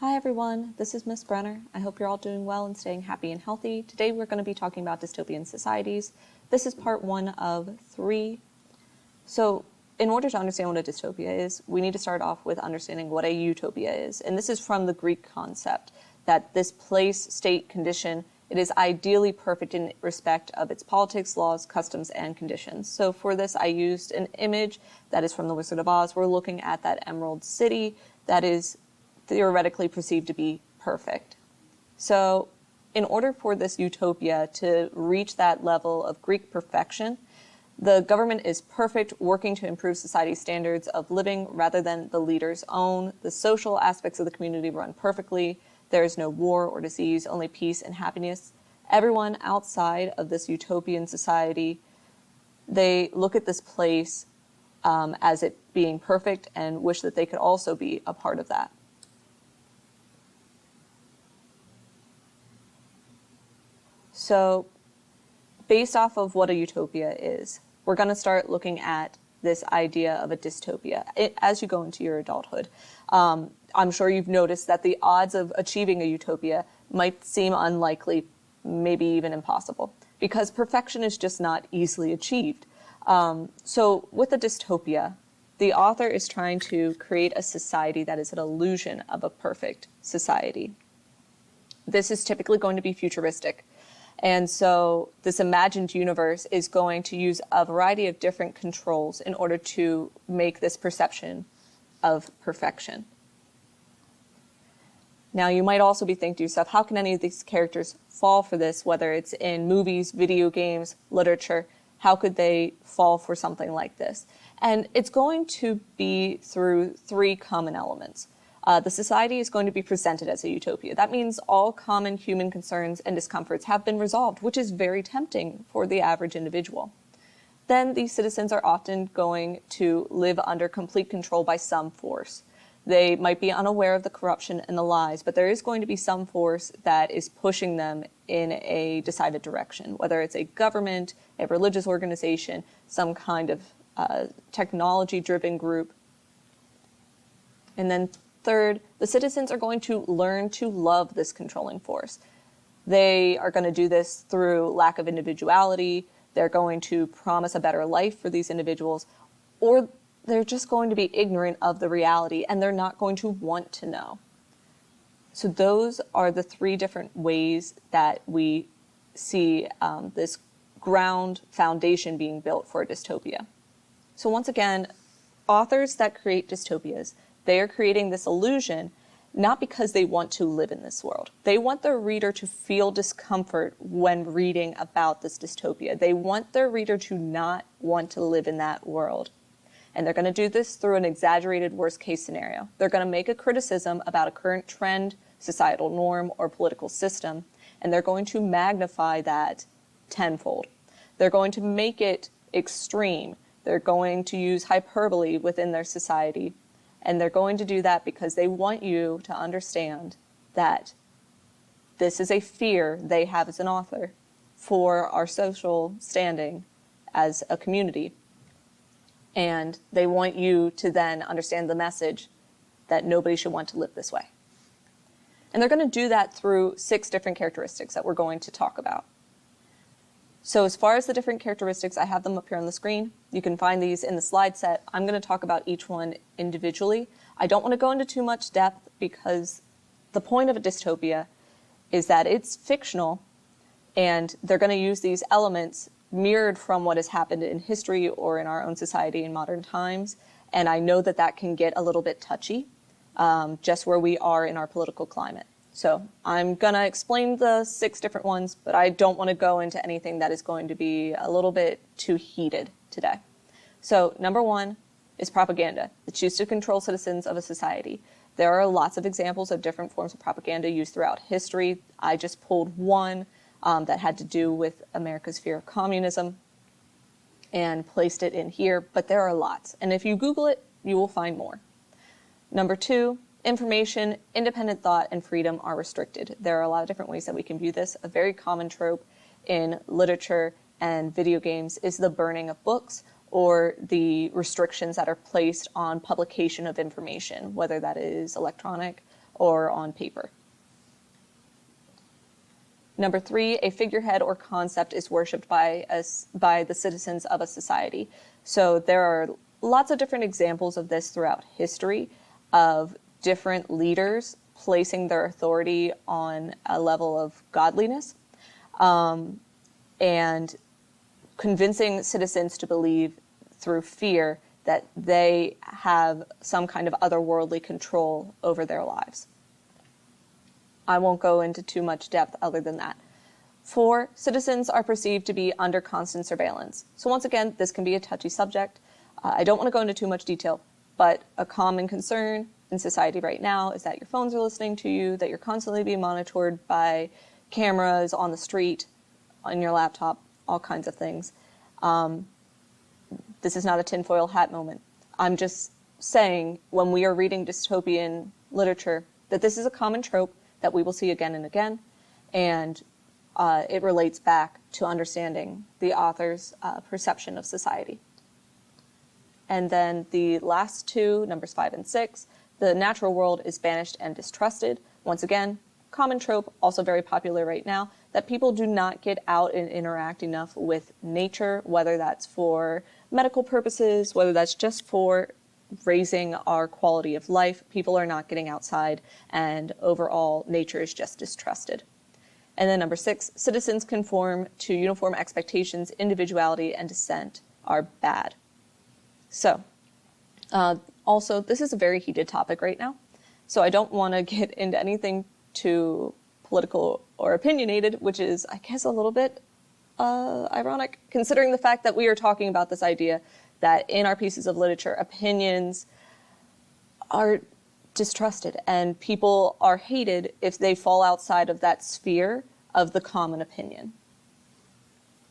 Hi everyone, this is Miss Brenner. I hope you're all doing well and staying happy and healthy. Today we're going to be talking about dystopian societies. This is part 1 of 3. So in order to understand what a dystopia is, we need to start off with understanding what a utopia is. And this is from the Greek concept that this place, state, condition, it is ideally perfect in respect of its politics, laws, customs, and conditions. So for this, I used an image that is from The Wizard of Oz. We're looking at that Emerald City that is theoretically perceived to be perfect. So in order for this utopia to reach that level of Greek perfection, the government is perfect, working to improve society's standards of living rather than the leader's own. The social aspects of the community run perfectly. There is no war or disease, only peace and happiness. Everyone outside of this utopian society, they look at this place as it being perfect and wish that they could also be a part of that. So based off of what a utopia is, we're going to start looking at this idea of a dystopia as you go into your adulthood. I'm sure you've noticed that the odds of achieving a utopia might seem unlikely, maybe even impossible, because perfection is just not easily achieved. So with a dystopia, the author is trying to create a society that is an illusion of a perfect society. This is typically going to be futuristic. And so this imagined universe is going to use a variety of different controls in order to make this perception of perfection. Now, you might also be thinking to yourself, how can any of these characters fall for this, whether it's in movies, video games, literature? How could they fall for something like this? And it's going to be through 3 common elements. The society is going to be presented as a utopia. That means all common human concerns and discomforts have been resolved, which is very tempting for the average individual. Then these citizens are often going to live under complete control by some force. They might be unaware of the corruption and the lies, but there is going to be some force that is pushing them in a decided direction, whether it's a government, a religious organization, some kind of technology-driven group. And then third, the citizens are going to learn to love this controlling force. They are going to do this through lack of individuality. They're going to promise a better life for these individuals, or they're just going to be ignorant of the reality and they're not going to want to know. So those are the 3 different ways that we see this ground foundation being built for a dystopia. So once again, authors that create dystopias, they are creating this illusion not because they want to live in this world. They want their reader to feel discomfort when reading about this dystopia. They want their reader to not want to live in that world. And they're going to do this through an exaggerated worst-case scenario. They're going to make a criticism about a current trend, societal norm, or political system, and they're going to magnify that tenfold. They're going to make it extreme. They're going to use hyperbole within their society. And they're going to do that because they want you to understand that this is a fear they have as an author for our social standing as a community. And they want you to then understand the message that nobody should want to live this way. And they're going to do that through 6 different characteristics that we're going to talk about. So as far as the different characteristics, I have them up here on the screen. You can find these in the slide set. I'm going to talk about each one individually. I don't want to go into too much depth because the point of a dystopia is that it's fictional and they're going to use these elements mirrored from what has happened in history or in our own society in modern times. And I know that that can get a little bit touchy, just where we are in our political climate. So I'm going to explain the 6 different ones, but I don't want to go into anything that is going to be a little bit too heated today. So number 1 is propaganda. It's used to control citizens of a society. There are lots of examples of different forms of propaganda used throughout history. I just pulled one that had to do with America's fear of communism and placed it in here, but there are lots. And if you Google it, you will find more. Number 2, information, independent thought, and freedom are restricted. There are a lot of different ways that we can view this. A very common trope in literature and video games is the burning of books or the restrictions that are placed on publication of information, whether that is electronic or on paper. Number 3, a figurehead or concept is worshipped by the citizens of a society. So there are lots of different examples of this throughout history, of different leaders placing their authority on a level of godliness, and convincing citizens to believe through fear that they have some kind of otherworldly control over their lives. I won't go into too much depth other than that. 4, citizens are perceived to be under constant surveillance. So once again, this can be a touchy subject. I don't want to go into too much detail, but a common concern in society right now is that your phones are listening to you, that you're constantly being monitored by cameras on the street, on your laptop, all kinds of things. This is not a tinfoil hat moment. I'm just saying, when we are reading dystopian literature, that this is a common trope that we will see again and again, and it relates back to understanding the author's perception of society. And then the last 2, numbers 5 and 6, the natural world is banished and distrusted. Once again, common trope, also very popular right now, that people do not get out and interact enough with nature, whether that's for medical purposes, whether that's just for raising our quality of life. People are not getting outside, and overall, nature is just distrusted. And then number 6, citizens conform to uniform expectations, individuality, and dissent are bad. So, also, this is a very heated topic right now, so I don't want to get into anything too political or opinionated, which is, I guess, a little bit ironic, considering the fact that we are talking about this idea that in our pieces of literature, opinions are distrusted and people are hated if they fall outside of that sphere of the common opinion.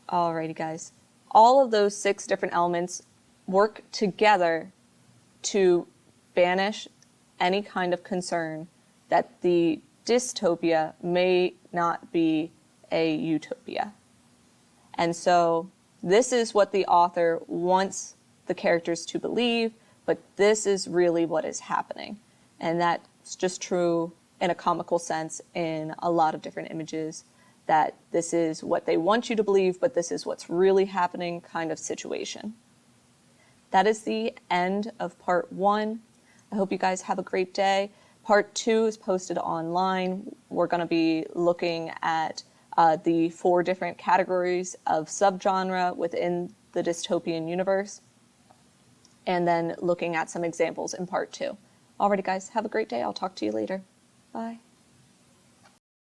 Alrighty, guys. All of those 6 different elements work together to banish any kind of concern that the dystopia may not be a utopia. And so this is what the author wants the characters to believe, but this is really what is happening. And that's just true in a comical sense in a lot of different images, that this is what they want you to believe, but this is what's really happening kind of situation. That is the end of part 1. I hope you guys have a great day. Part 2 is posted online. We're going to be looking at the 4 different categories of subgenre within the dystopian universe, and then looking at some examples in part 2. Alrighty, guys, have a great day. I'll talk to you later. Bye.